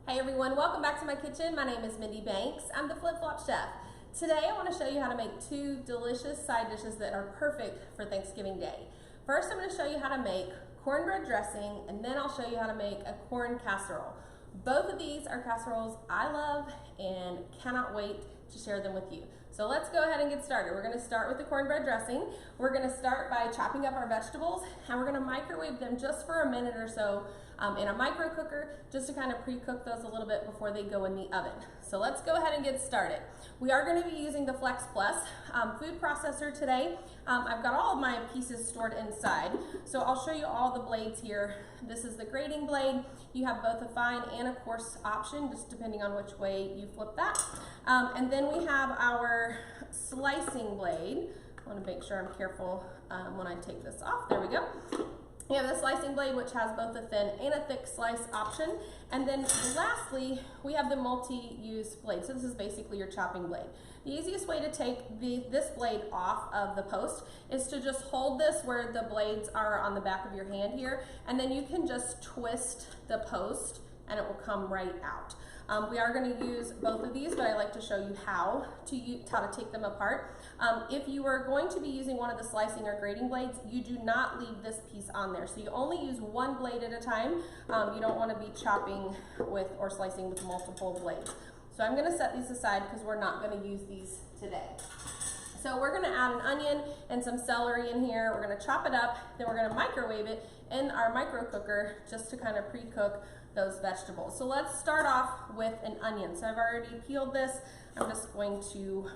Hey everyone, welcome back to my kitchen. My name is Mindy Banks. I'm the Flip Flop Chef. Today I want to show you how to make two delicious side dishes that are perfect for Thanksgiving Day. First I'm going to show you how to make cornbread dressing, and then I'll show you how to make a corn casserole. Both of these are casseroles I love and cannot wait to share them with you. So let's go ahead and get started. We're going to start with the cornbread dressing. We're going to start by chopping up our vegetables, and we're going to microwave them just for a minute or so in a micro cooker, just to kind of pre-cook those a little bit before they go in the oven. So let's go ahead and get started. We are going to be using the Flex Plus food processor today. I've got all of my pieces stored inside, so I'll show you all the blades here. This is the grating blade. You have both a fine and a coarse option, just depending on which way you flip that. And then we have our slicing blade. I want to make sure I'm careful when I take this off. There we go. We have the slicing blade, which has both a thin and a thick slice option. And then lastly, we have the multi-use blade. So this is basically your chopping blade. The easiest way to take this blade off of the post is to just hold this where the blades are on the back of your hand here, and then you can just twist the post and it will come right out. We are going to use both of these, but I like to show you how to take them apart. If you are going to be using one of the slicing or grating blades, you do not leave this piece on there. So you only use one blade at a time. You don't want to be chopping with or slicing with multiple blades. So I'm going to set these aside because we're not going to use these today. So we're going to add an onion and some celery in here. We're going to chop it up, then we're going to microwave it in our micro cooker just to kind of pre-cook those vegetables. So let's start off with an onion. So I've already peeled this. I'm just going to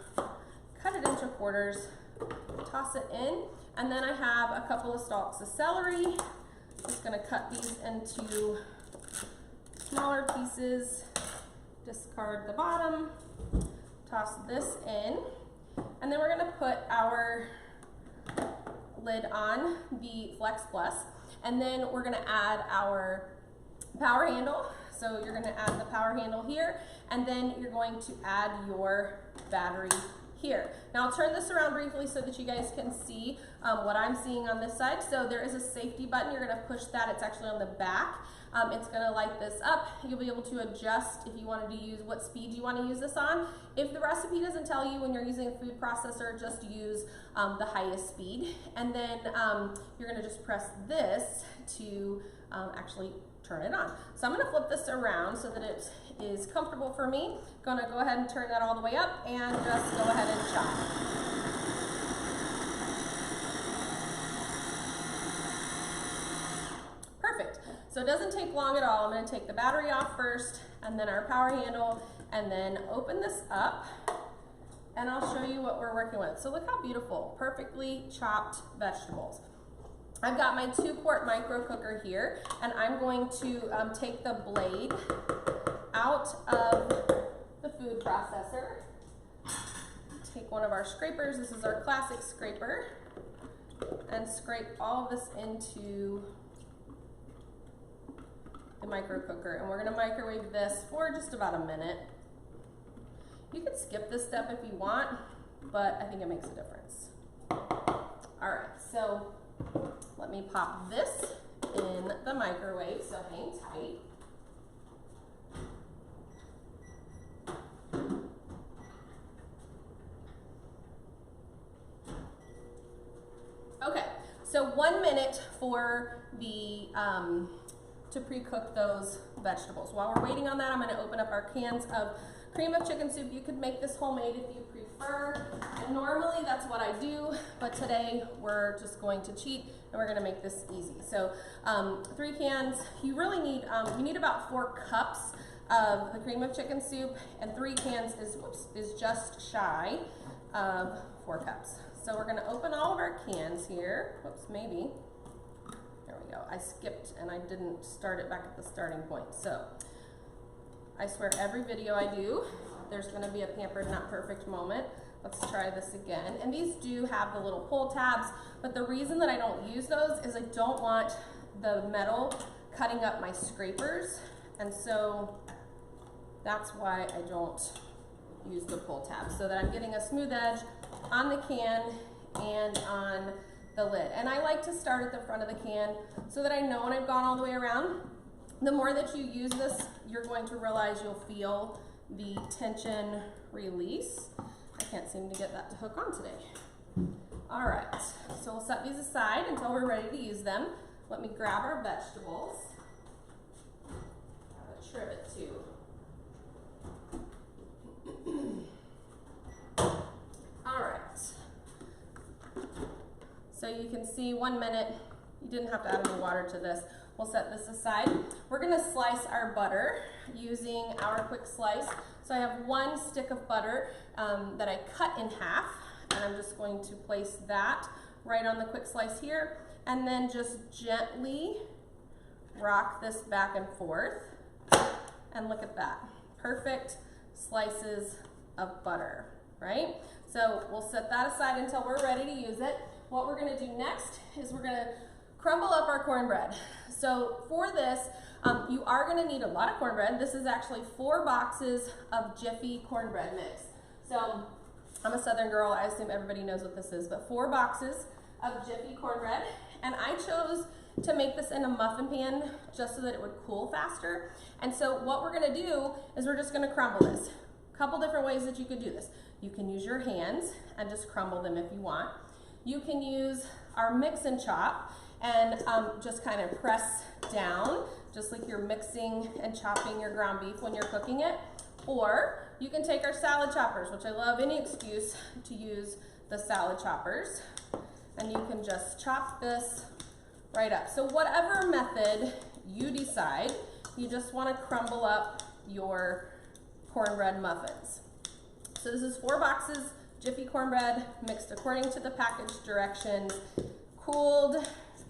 cut it into quarters, toss it in, and then I have a couple of stalks of celery. Just going to cut these into smaller pieces, discard the bottom, toss this in, and then we're going to put our lid on the Flex Plus, and then we're going to add our power handle. So you're going to add the power handle here, and then you're going to add your battery here. Now I'll turn this around briefly so that you guys can see what I'm seeing on this side. So there is a safety button. You're going to push that. It's actually on the back. It's going to light this up. You'll be able to adjust if you wanted to use what speed you want to use this on. If the recipe doesn't tell you when you're using a food processor, just use the highest speed. And then you're going to just press this to actually turn it on. So I'm going to flip this around so that it is comfortable for me. Going to go ahead and turn that all the way up and just go ahead and chop. Perfect. So it doesn't take long at all. I'm going to take the battery off first, and then our power handle, and then open this up, and I'll show you what we're working with. So look how beautiful, perfectly chopped vegetables. I've got my 2-quart micro cooker here, and I'm going to take the blade out of the food processor. Take one of our scrapers. This is our classic scraper, and scrape all of this into the micro cooker. And we're going to microwave this for just about a minute. You can skip this step if you want, but I think it makes a difference. All right, so let me pop this in the microwave, so hang tight. Okay, so 1 minute for the to pre-cook those vegetables. While we're waiting on that, I'm going to open up our cans of cream of chicken soup. You could make this homemade if you prefer, and normally that's what I do, but today we're just going to cheat and we're going to make this easy. So 3 cans. You really need you need about 4 cups of the cream of chicken soup, and 3 cans is just shy of 4 cups. So we're going to open all of our cans here. Whoops, maybe. There we go. I skipped and I didn't start it back at the starting point. So I swear every video I do, there's going to be a pampered, not perfect moment. Let's try this again. And these do have the little pull tabs, but the reason that I don't use those is I don't want the metal cutting up my scrapers, and so that's why I don't use the pull tabs, so that I'm getting a smooth edge on the can and on the lid. And I like to start at the front of the can so that I know when I've gone all the way around The more that you use this, you're going to realize you'll feel the tension release. I can't seem to get that to hook on today. All right, so we'll set these aside until we're ready to use them. Let me grab our vegetables. Have a trivet too. All right. So you can see 1 minute, you didn't have to add any water to this. We'll set this aside. We're gonna slice our butter using our quick slice. So I have 1 stick of butter that I cut in half, and I'm just going to place that right on the quick slice here, and then just gently rock this back and forth. And look at that, perfect slices of butter, right? So we'll set that aside until we're ready to use it. What we're gonna do next is we're gonna crumble up our cornbread. So for this, you are gonna need a lot of cornbread. This is actually 4 boxes of Jiffy cornbread mix. So I'm a Southern girl, I assume everybody knows what this is, but 4 boxes of Jiffy cornbread. And I chose to make this in a muffin pan just so that it would cool faster. And so what we're gonna do is we're just gonna crumble this. A couple different ways that you could do this. You can use your hands and just crumble them if you want. You can use our mix and chop and just kind of press down, just like you're mixing and chopping your ground beef when you're cooking it. Or you can take our salad choppers, which I love any excuse to use the salad choppers, and you can just chop this right up. So whatever method you decide, you just want to crumble up your cornbread muffins. So this is 4 boxes Jiffy cornbread mixed according to the package directions, cooled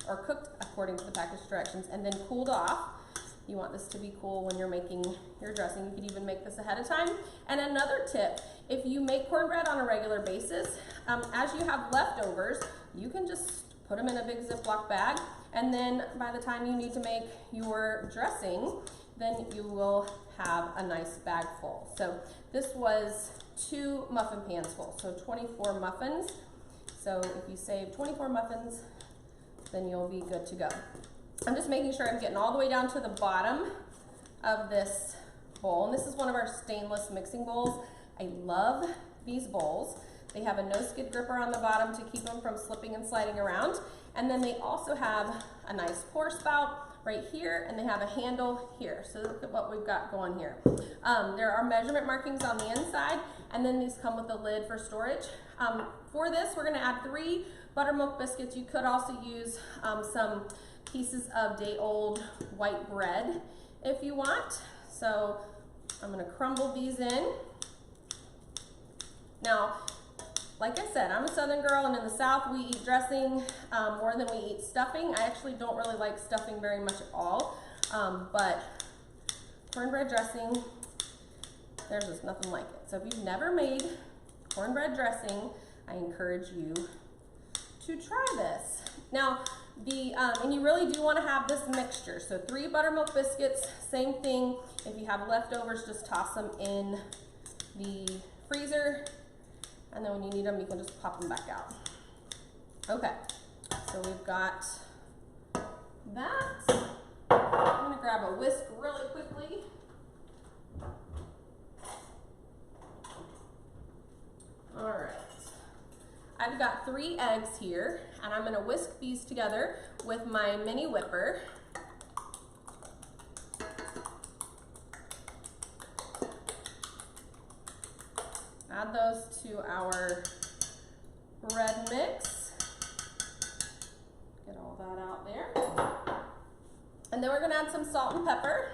or cooked according to the package directions, and then cooled off. You want this to be cool when you're making your dressing. You could even make this ahead of time. And another tip, if you make cornbread on a regular basis, as you have leftovers, you can just put them in a big Ziploc bag, and then by the time you need to make your dressing, then you will have a nice bag full. So this was 2 muffin pans full, so 24 muffins. So if you save 24 muffins, then you'll be good to go. I'm just making sure I'm getting all the way down to the bottom of this bowl. And this is one of our stainless mixing bowls. I love these bowls. They have a no skid gripper on the bottom to keep them from slipping and sliding around. And then they also have a nice pour spout right here, and they have a handle here. So look at what we've got going here. There are measurement markings on the inside, and then these come with a lid for storage. For this, we're gonna add 3 buttermilk biscuits. You could also use some pieces of day-old white bread if you want. So I'm gonna crumble these in. Now, like I said, I'm a Southern girl, and in the South we eat dressing more than we eat stuffing. I actually don't really like stuffing very much at all, but cornbread dressing, there's just nothing like it. So if you've never made cornbread dressing, I encourage you to try this. Now, and you really do want to have this mixture. So 3 buttermilk biscuits, same thing. If you have leftovers, just toss them in the freezer. And then when you need them, you can just pop them back out. Okay, so we've got that. I'm gonna grab a whisk really quickly. All right, I've got 3 eggs here, and I'm gonna whisk these together with my mini whipper. Add those to our bread mix. Get all that out there. And then we're gonna add some salt and pepper.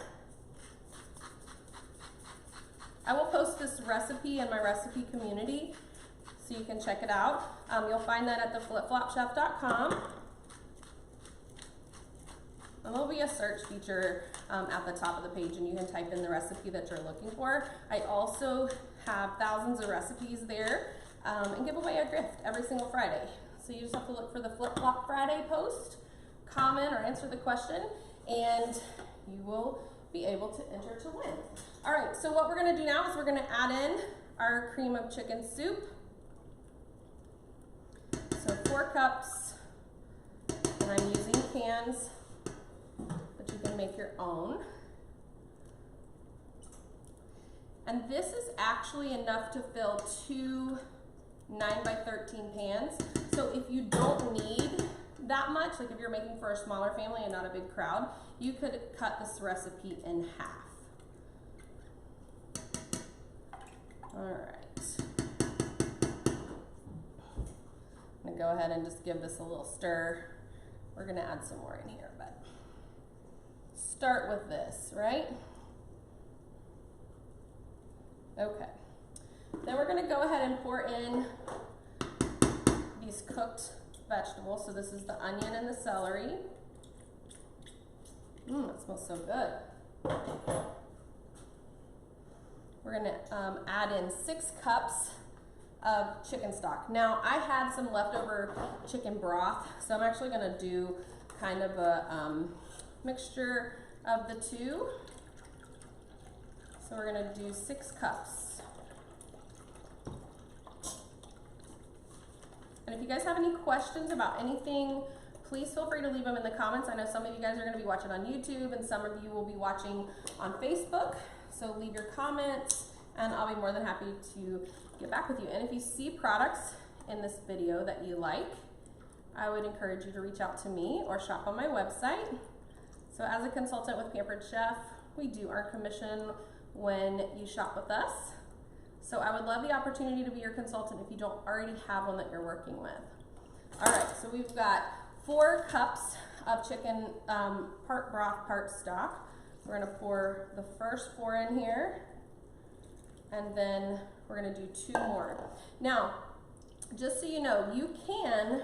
I will post this recipe in my recipe community so you can check it out. You'll find that at theflipflopchef.com. And there'll be a search feature at the top of the page, and you can type in the recipe that you're looking for. I also have thousands of recipes there and give away a gift every single Friday. So you just have to look for the Flip Flop Friday post, comment or answer the question, and you will be able to enter to win. All right, so what we're gonna do now is we're gonna add in our cream of chicken soup. So 4 cups, and I'm using cans, but you can and make your own. And this is actually enough to fill 2 9x13 pans. So if you don't need that much, like if you're making for a smaller family and not a big crowd, you could cut this recipe in half. All right. I'm gonna go ahead and just give this a little stir. We're gonna add some more in here, but start with this, right? Okay. Then we're gonna go ahead and pour in these cooked vegetables. So this is the onion and the celery. That smells so good. We're gonna add in 6 cups of chicken stock. Now I had some leftover chicken broth, so I'm actually gonna do kind of a mixture of the two. So we're gonna do 6 cups. And if you guys have any questions about anything, please feel free to leave them in the comments. I know some of you guys are gonna be watching on YouTube and some of you will be watching on Facebook. So leave your comments and I'll be more than happy to get back with you. And if you see products in this video that you like, I would encourage you to reach out to me or shop on my website. So as a consultant with Pampered Chef, we do earn commission when you shop with us. So I would love the opportunity to be your consultant if you don't already have one that you're working with. All right, so we've got 4 cups of chicken, part broth, part stock. We're gonna pour the first 4 in here, and then we're gonna do 2 more. Now, just so you know, you can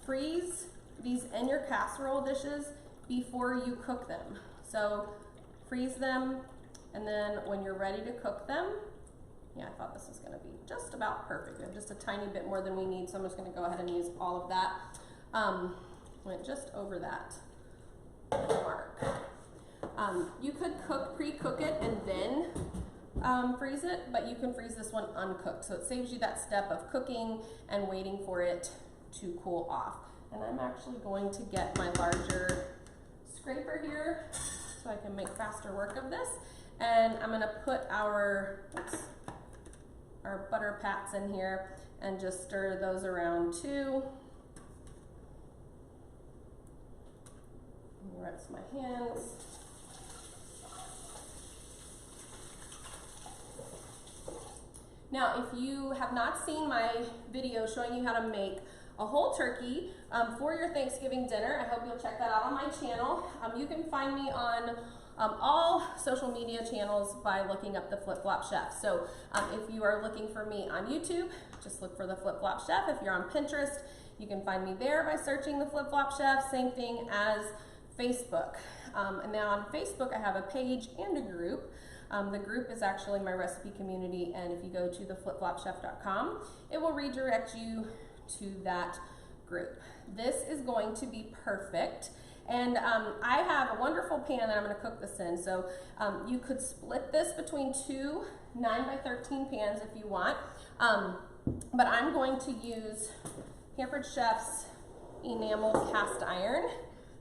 freeze these in your casserole dishes before you cook them. So freeze them, and then when you're ready to cook them, yeah, I thought this was gonna be just about perfect. We have just a tiny bit more than we need, so I'm just gonna go ahead and use all of that. Went just over that mark. You could pre-cook it and then freeze it, but you can freeze this one uncooked. So it saves you that step of cooking and waiting for it to cool off. And I'm actually going to get my larger scraper here so I can make faster work of this. And I'm gonna put our butter pats in here and just stir those around too. Rinse my hands. Now, if you have not seen my video showing you how to make a whole turkey for your Thanksgiving dinner, I hope you'll check that out on my channel. You can find me on all social media channels by looking up the Flip Flop Chef. So if you are looking for me on YouTube, just look for the Flip Flop Chef. If you're on Pinterest, you can find me there by searching the Flip Flop Chef. Same thing as Facebook. And now on Facebook, I have a page and a group. The group is actually my recipe community, and if you go to theflipflopchef.com, it will redirect you to that group. This is going to be perfect. And I have a wonderful pan that I'm going to cook this in. So you could split this between 2 9x13 pans if you want. But I'm going to use Pampered Chef's enameled cast iron.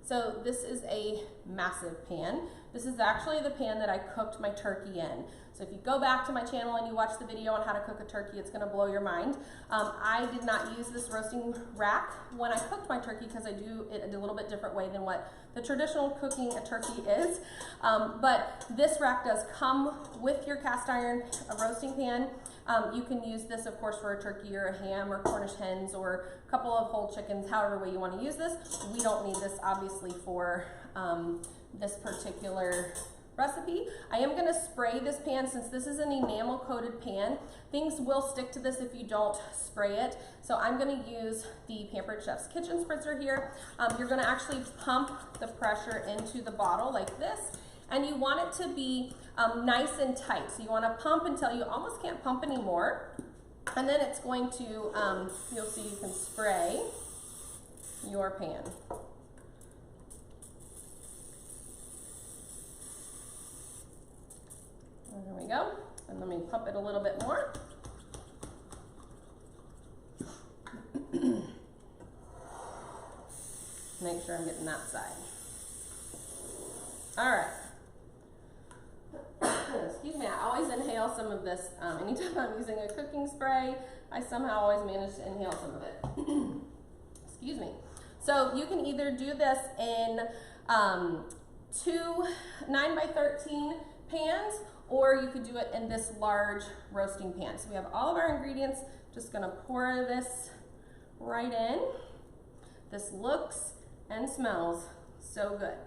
So this is a massive pan. This is actually the pan that I cooked my turkey in. So if you go back to my channel and you watch the video on how to cook a turkey, it's gonna blow your mind. I did not use this roasting rack when I cooked my turkey because I do it a little bit different way than what the traditional cooking a turkey is. But this rack does come with your cast iron roasting pan. You can use this, of course, for a turkey or a ham or Cornish hens or a couple of whole chickens, however way you want to use this. We don't need this, obviously, for this particular recipe. I am going to spray this pan since this is an enamel coated pan. Things will stick to this if you don't spray it. So I'm going to use the Pampered Chef's Kitchen Spritzer here. You're going to actually pump the pressure into the bottle like this. And you want it to be nice and tight. So you want to pump until you almost can't pump anymore. And then it's going to, you'll see you can spray your pan. There we go. And let me pump it a little bit more. Make sure I'm getting that side. All right. Excuse me, I always inhale some of this. Anytime I'm using a cooking spray, I somehow always manage to inhale some of it. Excuse me. So you can either do this in 2 9x13 pans, or you could do it in this large roasting pan. So we have all of our ingredients. Just gonna pour this right in. This looks and smells so good.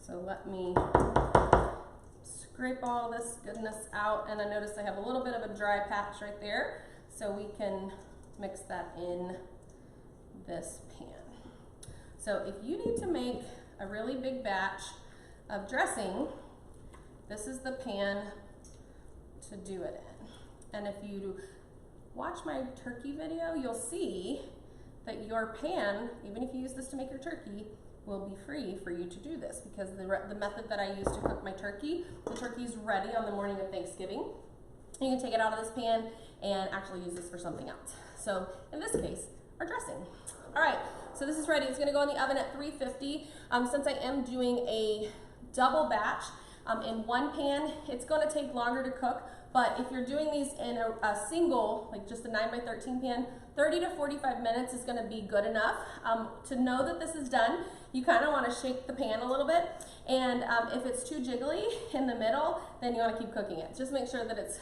So let me scrape all this goodness out, and I notice I have a little bit of a dry patch right there, so we can mix that in this pan. So if you need to make a really big batch of dressing, this is the pan to do it in. And if you watch my turkey video, you'll see that your pan, even if you use this to make your turkey, will be free for you to do this, because the method that I use to cook my turkey, the turkey's ready on the morning of Thanksgiving. You can take it out of this pan and actually use this for something else. So in this case, our dressing. All right, so this is ready. It's gonna go in the oven at 350. Since I am doing a double batch in one pan, it's gonna take longer to cook, but if you're doing these in a single, like just a 9x13 pan, 30 to 45 minutes is gonna be good enough. To know that this is done, you kind of wanna shake the pan a little bit, and if it's too jiggly in the middle, then you wanna keep cooking it. Just make sure that it's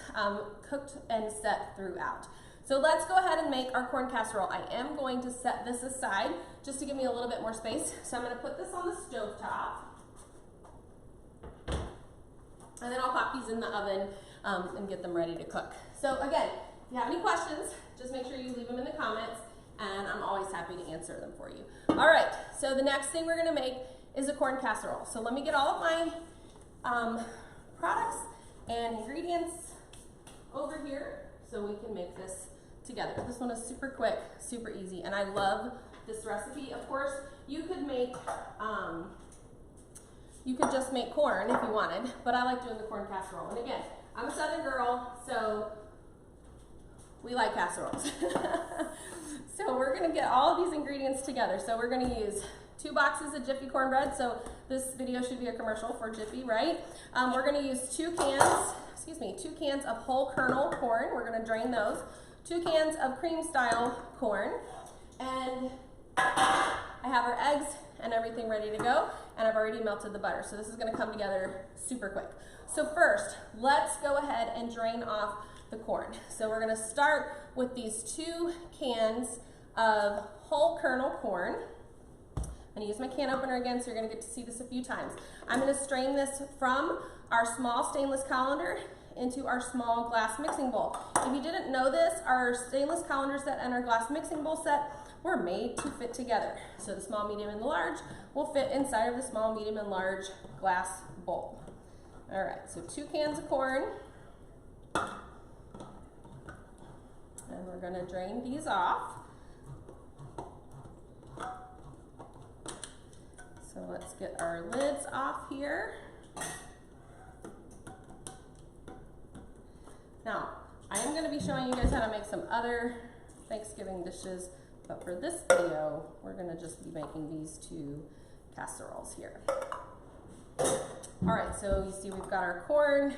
cooked and set throughout. So let's go ahead and make our corn casserole. I am going to set this aside just to give me a little bit more space. So I'm gonna put this on the stove top, and then I'll pop these in the oven and get them ready to cook. So again, if you have any questions, just make sure you leave them in the comments, and I'm always happy to answer them for you. All right, so the next thing we're gonna make is a corn casserole. So let me get all of my products and ingredients over here so we can make this together. This one is super quick, super easy, and I love this recipe. Of course, you could make, you could just make corn if you wanted, but I like doing the corn casserole. And again, I'm a Southern girl, so we like casseroles. So we're gonna get all of these ingredients together. So we're gonna use 2 boxes of Jiffy cornbread. So this video should be a commercial for Jiffy, right? We're gonna use 2 cans of whole kernel corn. We're gonna drain those. 2 cans of cream style corn. And I have our eggs and everything ready to go, and I've already melted the butter. So this is gonna come together super quick. So first, let's go ahead and drain off the corn. So we're gonna start with these 2 cans of whole kernel corn. I'm gonna use my can opener again, so you're gonna get to see this a few times. I'm gonna strain this from our small stainless colander into our small glass mixing bowl. If you didn't know this, our stainless colander set and our glass mixing bowl set were made to fit together. So the small, medium, and the large will fit inside of the small, medium, and large glass bowl. All right, so 2 cans of corn. And we're gonna drain these off. So let's get our lids off here. Now, I am gonna be showing you guys how to make some other Thanksgiving dishes, but for this video, we're gonna just be making these 2 casseroles here. All right, so you see we've got our corn,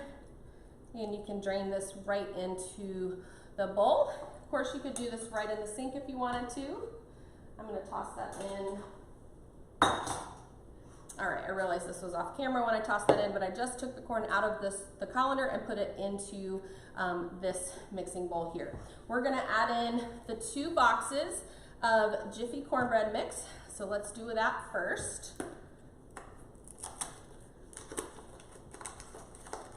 and you can drain this right into the bowl. Of course, you could do this right in the sink if you wanted to. I'm gonna toss that in. All right, I realized this was off camera when I tossed that in, but I just took the corn out of the colander and put it into this mixing bowl here. We're gonna add in the 2 boxes of Jiffy cornbread mix. So let's do that first.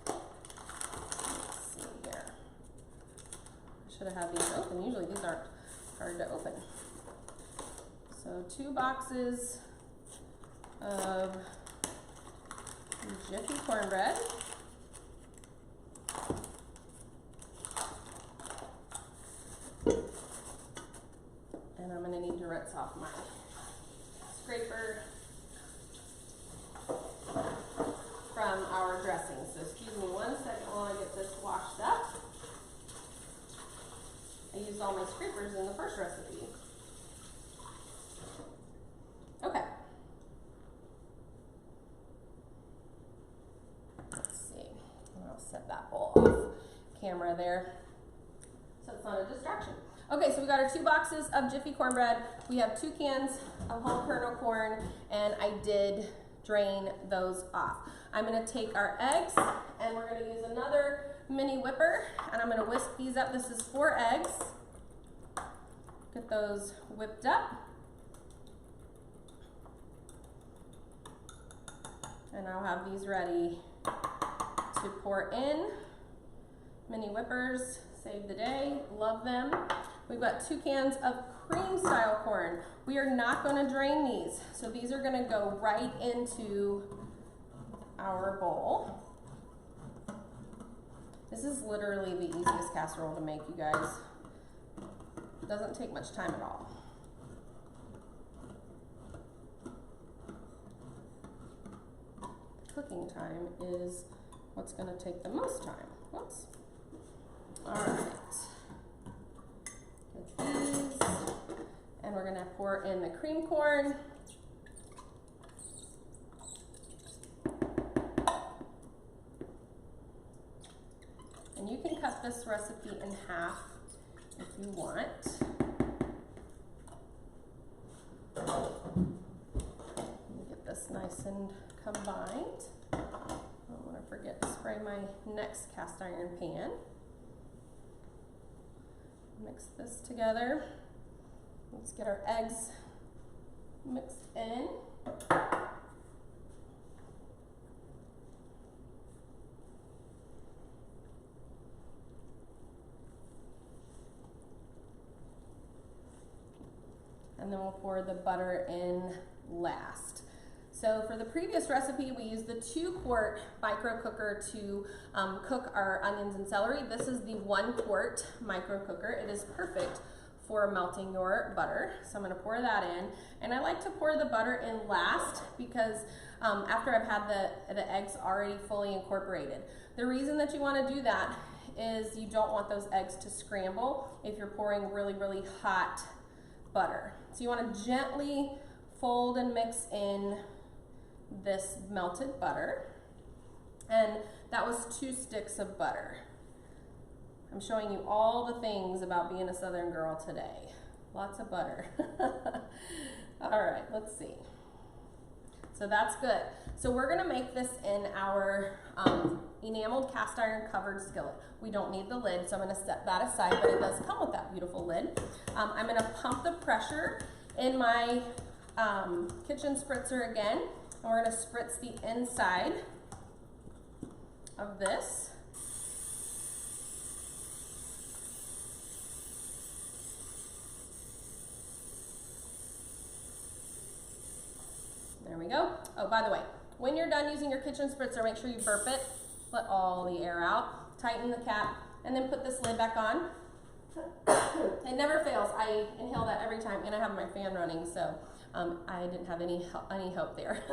Let's see here. I should have had these open. Usually these aren't hard to open. So 2 boxes of Jiffy cornbread. And I'm gonna need to rinse off my scraper from our dressing. So excuse me one second while I get this washed up. I used all my scrapers in the first recipe. Okay. camera there so it's not a distraction. Okay, so we got our 2 boxes of Jiffy cornbread. We have 2 cans of whole kernel corn, and I did drain those off. I'm gonna take our eggs, and we're gonna use another mini whipper, and I'm gonna whisk these up. This is 4 eggs. Get those whipped up. And I'll have these ready to pour in. Mini whippers, save the day, love them. We've got 2 cans of cream style corn. We are not gonna drain these. So these are gonna go right into our bowl. This is literally the easiest casserole to make, you guys. It doesn't take much time at all. Cooking time is what's gonna take the most time. Whoops. All right. Get these, and we're gonna pour in the cream corn. And you can cut this recipe in half if you want. Get this nice and combined. I don't want to forget to spray my next cast iron pan. Mix this together. Let's get our eggs mixed in. And then we'll pour the butter in last. So for the previous recipe, we used the 2-quart micro cooker to cook our onions and celery. This is the 1-quart micro cooker. It is perfect for melting your butter. So I'm gonna pour that in. And I like to pour the butter in last because after I've had the eggs already fully incorporated. The reason that you wanna do that is you don't want those eggs to scramble if you're pouring really, really hot butter. So you wanna gently fold and mix in this melted butter, and that was 2 sticks of butter. I'm showing you all the things about being a Southern girl today. Lots of butter. All right, let's see. So that's good. So we're gonna make this in our enameled cast iron covered skillet. We don't need the lid, so I'm gonna set that aside, but it does come with that beautiful lid. I'm gonna pump the pressure in my kitchen spritzer again. And we're going to spritz the inside of this. There we go. Oh, by the way, when you're done using your kitchen spritzer, make sure you burp it, let all the air out, tighten the cap, and then put this lid back on. It never fails. I inhale that every time, and I have my fan running, so I didn't have any hope there.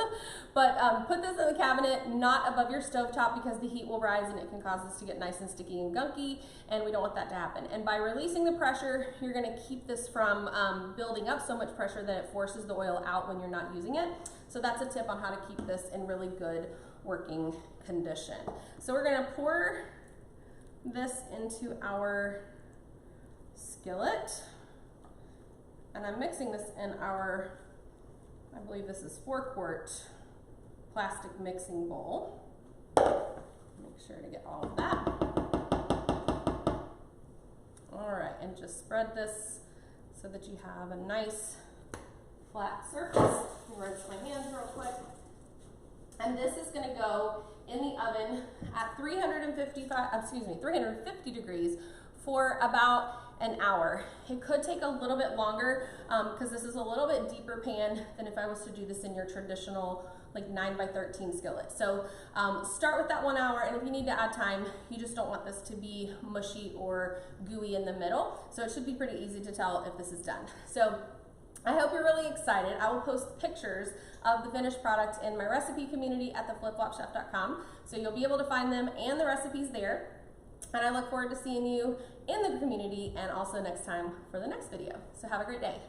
But put this in the cabinet, not above your stovetop, because the heat will rise and it can cause this to get nice and sticky and gunky, and we don't want that to happen. And by releasing the pressure, you're gonna keep this from building up so much pressure that it forces the oil out when you're not using it. So that's a tip on how to keep this in really good working condition. So we're gonna pour this into our skillet, and I'm mixing this in our, I believe this is 4-quart plastic mixing bowl. Make sure to get all of that. All right, and just spread this so that you have a nice flat surface. Let me rinse my hands real quick. And this is gonna go in the oven at 350 degrees for about an hour. It could take a little bit longer because this is a little bit deeper pan than if I was to do this in your traditional like 9x13 skillet. So start with that 1 hour, and if you need to add time, you just don't want this to be mushy or gooey in the middle. So it should be pretty easy to tell if this is done. So I hope you're really excited. I will post pictures of the finished product in my recipe community at theflipflopchef.com. So you'll be able to find them and the recipes there. And I look forward to seeing you in the community and also next time for the next video. So have a great day.